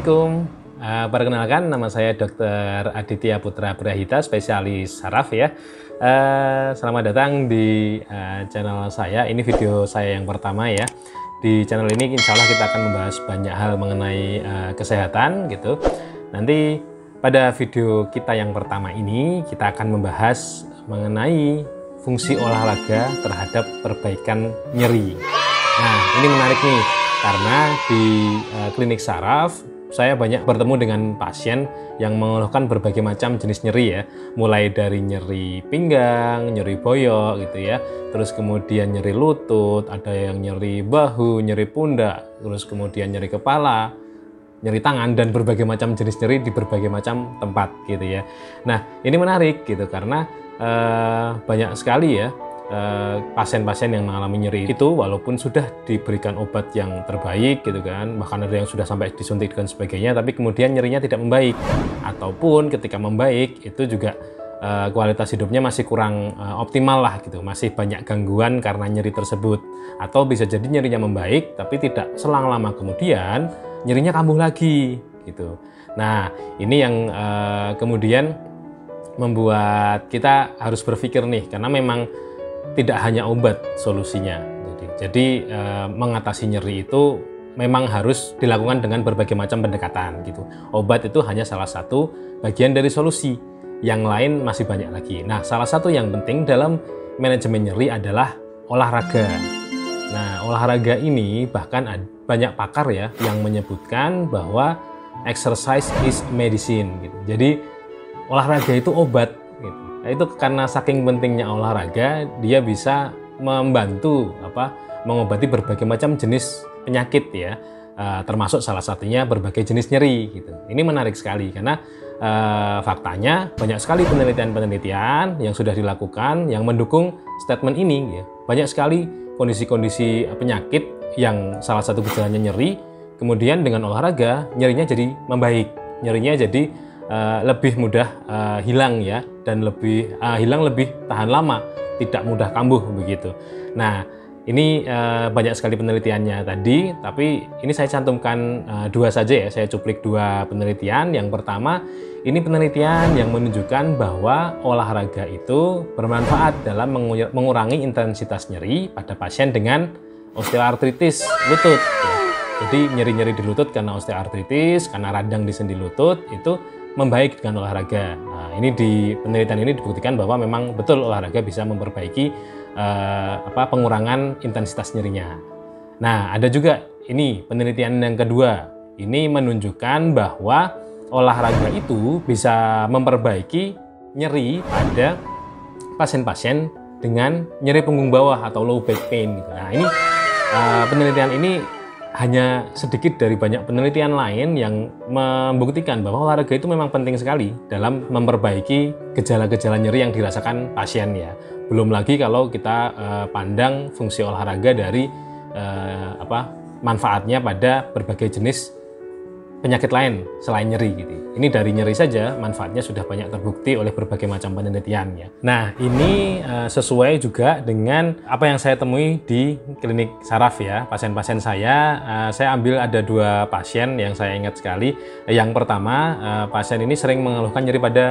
Assalamualaikum. Perkenalkan, nama saya Dr. Aditya Putra Brahita, spesialis saraf ya. Selamat datang di channel saya. Ini video saya yang pertama ya. Di channel ini insya Allah kita akan membahas banyak hal mengenai kesehatan gitu. Nanti pada video kita yang pertama ini kita akan membahas mengenai fungsi olahraga terhadap perbaikan nyeri. Nah, ini menarik nih karena di klinik saraf saya banyak bertemu dengan pasien yang mengeluhkan berbagai macam jenis nyeri ya, mulai dari nyeri pinggang, nyeri boyok gitu ya, terus kemudian nyeri lutut, ada yang nyeri bahu, nyeri pundak, terus kemudian nyeri kepala, nyeri tangan, dan berbagai macam jenis nyeri di berbagai macam tempat gitu ya. Nah, ini menarik gitu karena banyak sekali ya pasien-pasien yang mengalami nyeri itu walaupun sudah diberikan obat yang terbaik gitu kan, bahkan ada yang sudah sampai disuntik dan sebagainya, tapi kemudian nyerinya tidak membaik, ataupun ketika membaik itu juga kualitas hidupnya masih kurang optimal lah gitu, masih banyak gangguan karena nyeri tersebut, atau bisa jadi nyerinya membaik tapi tidak selang lama kemudian nyerinya kambuh lagi gitu. Nah, ini yang kemudian membuat kita harus berpikir nih, karena memang tidak hanya obat solusinya. Jadi mengatasi nyeri itu memang harus dilakukan dengan berbagai macam pendekatan gitu. Obat itu hanya salah satu bagian dari solusi. Yang lain masih banyak lagi. Nah, salah satu yang penting dalam manajemen nyeri adalah olahraga. Nah, olahraga ini bahkan banyak pakar ya yang menyebutkan bahwa exercise is medicine gitu. Jadi olahraga itu obat gitu. Nah, itu karena saking pentingnya olahraga, dia bisa membantu mengobati berbagai macam jenis penyakit ya, termasuk salah satunya berbagai jenis nyeri gitu. Ini menarik sekali karena faktanya banyak sekali penelitian-penelitian yang sudah dilakukan yang mendukung statement ini ya. Banyak sekali kondisi-kondisi penyakit yang salah satu gejalanya nyeri, kemudian dengan olahraga nyerinya jadi membaik, nyerinya jadi lebih mudah hilang ya, dan lebih hilang lebih tahan lama, tidak mudah kambuh begitu. Nah, ini banyak sekali penelitiannya tadi, tapi ini saya cantumkan dua saja ya, saya cuplik dua penelitian. Yang pertama, ini penelitian yang menunjukkan bahwa olahraga itu bermanfaat dalam mengurangi intensitas nyeri pada pasien dengan osteoartritis lutut ya. Jadi nyeri-nyeri di lutut karena osteoartritis, karena radang di sendi lutut itu membaik dengan olahraga. Nah, ini di penelitian ini dibuktikan bahwa memang betul olahraga bisa memperbaiki pengurangan intensitas nyerinya. Nah, ada juga ini penelitian yang kedua. Ini menunjukkan bahwa olahraga itu bisa memperbaiki nyeri pada pasien-pasien dengan nyeri punggung bawah atau low back pain gitu. Nah, ini penelitian ini hanya sedikit dari banyak penelitian lain yang membuktikan bahwa olahraga itu memang penting sekali dalam memperbaiki gejala-gejala nyeri yang dirasakan pasien ya. Belum lagi kalau kita pandang fungsi olahraga dari manfaatnya pada berbagai jenis penyakit lain selain nyeri gitu. Ini dari nyeri saja manfaatnya sudah banyak terbukti oleh berbagai macam penelitian ya. Nah, ini sesuai juga dengan apa yang saya temui di klinik saraf ya. Pasien-pasien saya ambil ada dua pasien yang saya ingat sekali. Yang pertama, pasien ini sering mengeluhkan nyeri pada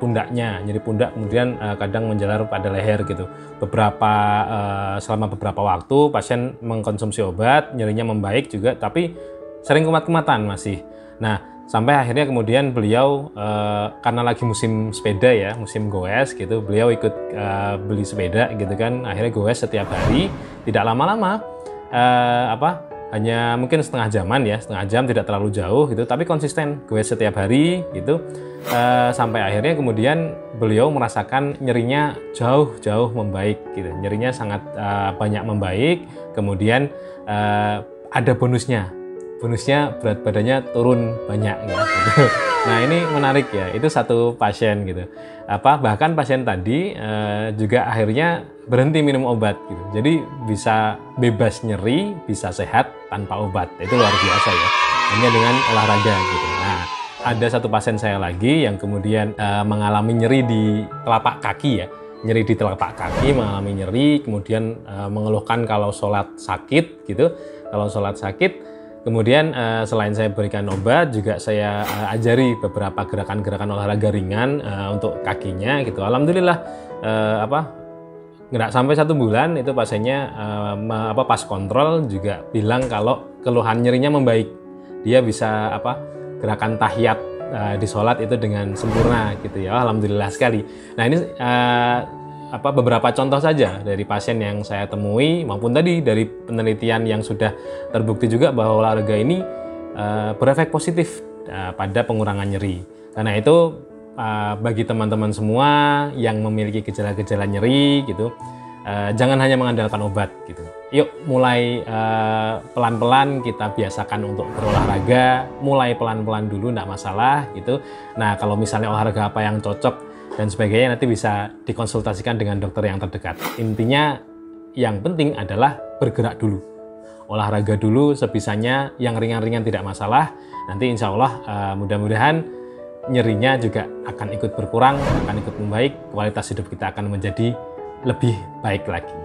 pundaknya, nyeri pundak, kemudian kadang menjalar pada leher gitu. Selama beberapa waktu pasien mengkonsumsi obat, nyerinya membaik juga, tapi sering kumat-kumatan masih. Nah, sampai akhirnya kemudian beliau karena lagi musim sepeda ya, musim goes gitu, beliau ikut beli sepeda gitu kan. Akhirnya goes setiap hari, tidak lama-lama, hanya mungkin setengah jam, tidak terlalu jauh gitu, tapi konsisten goes setiap hari gitu. Sampai akhirnya kemudian beliau merasakan nyerinya jauh membaik gitu. Nyerinya sangat banyak membaik. Kemudian ada bonusnya berat badannya turun banyak ya gitu. Nah, ini menarik ya, itu satu pasien gitu. Bahkan pasien tadi juga akhirnya berhenti minum obat gitu. Jadi bisa bebas nyeri, bisa sehat tanpa obat. Itu luar biasa ya, hanya dengan olahraga gitu. Nah, ada satu pasien saya lagi yang kemudian mengalami nyeri di telapak kaki ya. Nyeri di telapak kaki, mengalami nyeri, kemudian mengeluhkan kalau sholat sakit gitu. Kalau sholat sakit Kemudian selain saya berikan obat, juga saya ajari beberapa gerakan-gerakan olahraga ringan untuk kakinya gitu. Alhamdulillah nggak sampai 1 bulan itu pasiennya pas kontrol juga bilang kalau keluhan nyerinya membaik. Dia bisa gerakan tahiyat di sholat itu dengan sempurna gitu ya. Alhamdulillah sekali. Nah ini beberapa contoh saja dari pasien yang saya temui maupun tadi dari penelitian yang sudah terbukti juga bahwa olahraga ini berefek positif pada pengurangan nyeri. Karena itu bagi teman-teman semua yang memiliki gejala-gejala nyeri gitu, jangan hanya mengandalkan obat gitu. Yuk mulai pelan-pelan kita biasakan untuk berolahraga, mulai pelan-pelan dulu, enggak masalah gitu. Nah kalau misalnya olahraga apa yang cocok dan sebagainya nanti bisa dikonsultasikan dengan dokter yang terdekat. Intinya yang penting adalah bergerak dulu, olahraga dulu sebisanya, yang ringan-ringan tidak masalah. Nanti insya Allah mudah-mudahan nyerinya juga akan ikut berkurang, akan ikut membaik, kualitas hidup kita akan menjadi lebih baik lagi.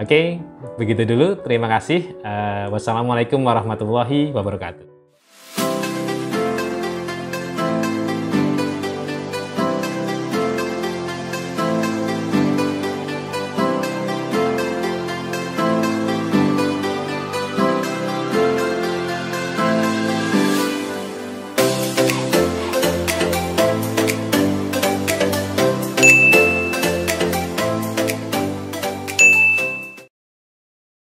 Oke, begitu dulu. Terima kasih. Wassalamualaikum warahmatullahi wabarakatuh.